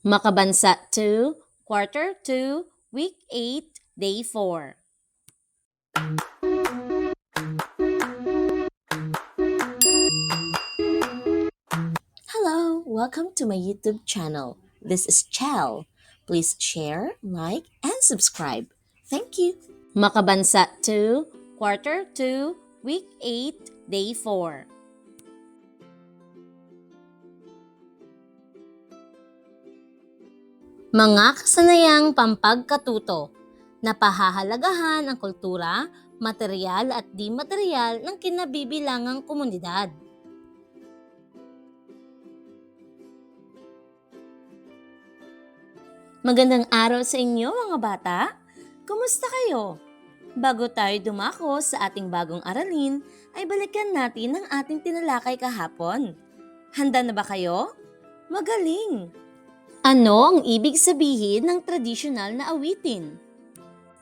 Makabansa 2, Quarter 2, Week 8, Day 4. Hello, welcome to my YouTube channel. This is Chell. Please share, like, and subscribe. Thank you. Makabansa 2, Quarter 2, Week 8, Day 4. Mga kasanayang pampagkatuto. Napahahalagahan ang kultura, material at di material ng kinabibilangang komunidad. Magandang araw sa inyo mga bata! Kumusta kayo? Bago tayo dumako sa ating bagong aralin, ay balikan natin ang ating tinalakay kahapon. Handa na ba kayo? Magaling! Ano ang ibig sabihin ng tradisyonal na awitin?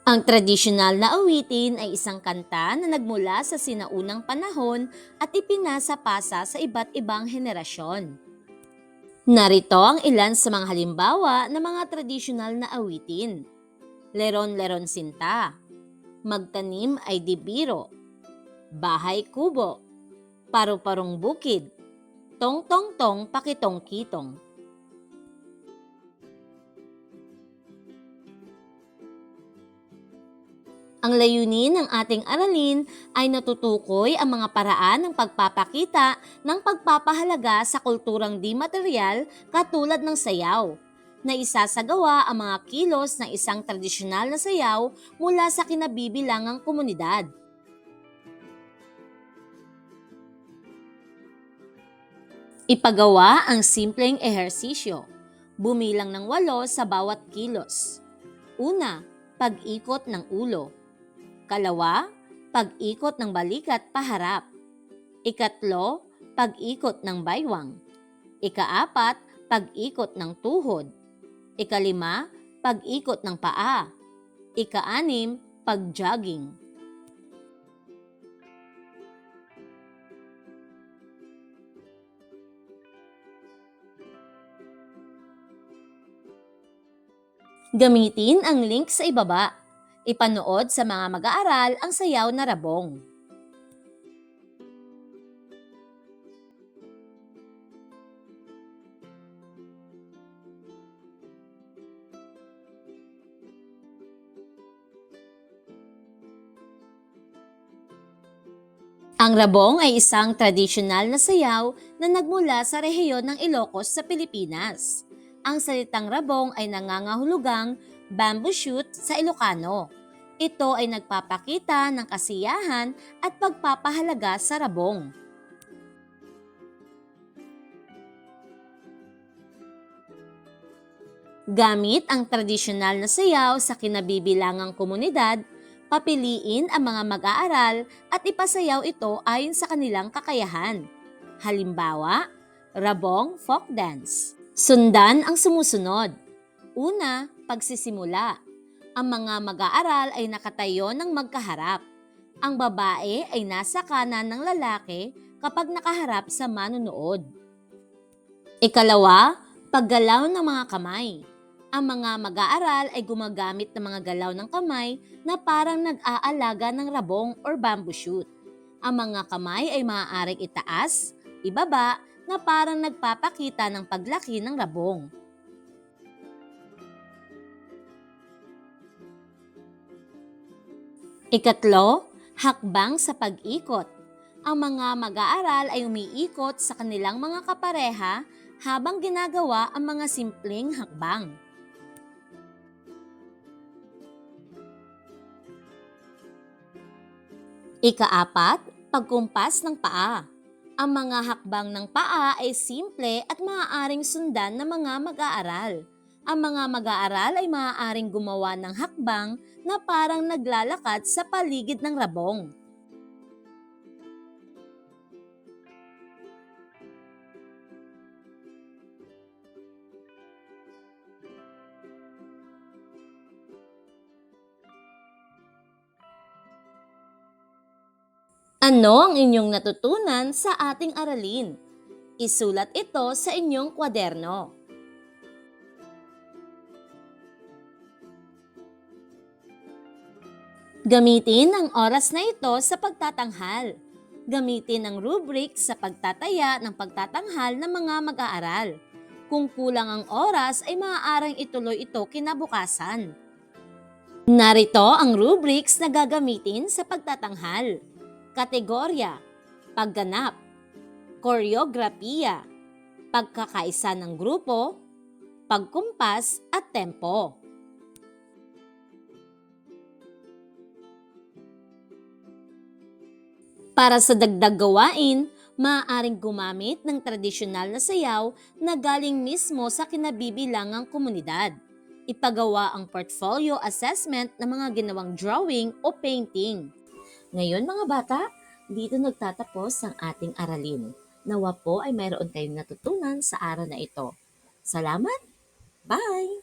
Ang tradisyonal na awitin ay isang kanta na nagmula sa sinaunang panahon at ipinasa-pasa sa iba't ibang henerasyon. Narito ang ilan sa mga halimbawa ng mga tradisyonal na awitin. Leron-leron sinta, magtanim ay di biro, bahay kubo, paru-parong bukid, tong-tong-tong pakitong-kitong. Ang layunin ng ating aralin ay natutukoy ang mga paraan ng pagpapakita ng pagpapahalaga sa kulturang di material katulad ng sayaw, na isasagawa ang mga kilos ng isang tradisyonal na sayaw mula sa kinabibilangang komunidad. Ipagawa ang simpleng ehersisyo. Bumilang ng 8 sa bawat kilos. Una, pag-ikot ng ulo. Kalawa, pag-ikot ng balikat paharap. Ikatlo, pag-ikot ng baywang. Ikaapat, pag-ikot ng tuhod. Ikalima, pag-ikot ng paa. Ikaanim, pag-jogging. Gamitin ang link sa ibaba. Ipanood sa mga mag-aaral ang sayaw na rabong. Ang rabong ay isang tradisyonal na sayaw na nagmula sa rehiyon ng Ilocos sa Pilipinas. Ang salitang rabong ay nangangahulugang bamboo shoot sa Ilocano. Ito ay nagpapakita ng kasiyahan at pagpapahalaga sa rabong. Gamit ang tradisyonal na sayaw sa kinabibilangang komunidad, papiliin ang mga mag-aaral at ipasayaw ito ayon sa kanilang kakayahan. Halimbawa, rabong folk dance. Sundan ang sumusunod. Una, pagsisimula. Ang mga mag-aaral ay nakatayo ng magkaharap. Ang babae ay nasa kanan ng lalaki kapag nakaharap sa manunood. Ikalawa, paggalaw ng mga kamay. Ang mga mag-aaral ay gumagamit ng mga galaw ng kamay na parang nag-aalaga ng rabong or bamboo shoot. Ang mga kamay ay maaaring itaas, ibaba, na parang nagpapakita ng paglaki ng rabong. Ikatlo, hakbang sa pag-ikot. Ang mga mag-aaral ay umiikot sa kanilang mga kapareha habang ginagawa ang mga simpleng hakbang. Ikaapat, pagkumpas ng paa. Ang mga hakbang ng paa ay simple at maaaring sundan ng mga mag-aaral. Ang mga mag-aaral ay maaaring gumawa ng hakbang na parang naglalakad sa paligid ng rabong. Ano ang inyong natutunan sa ating aralin? Isulat ito sa inyong kwaderno. Gamitin ang oras na ito sa pagtatanghal. Gamitin ang rubric sa pagtataya ng pagtatanghal ng mga mag-aaral. Kung kulang ang oras ay maaaring ituloy ito kinabukasan. Narito ang rubrics na gagamitin sa pagtatanghal. Kategorya, pagganap, koreografiya, pagkakaisa ng grupo, pagkumpas at tempo. Para sa dagdag gawain, maaaring gumamit ng tradisyonal na sayaw na galing mismo sa kinabibilangang komunidad. Ipagawa ang portfolio assessment ng mga ginawang drawing o painting. Ngayon mga bata, dito nagtatapos ang ating aralin. Nawa po ay mayroon kayong natutunan sa araw na ito. Salamat! Bye!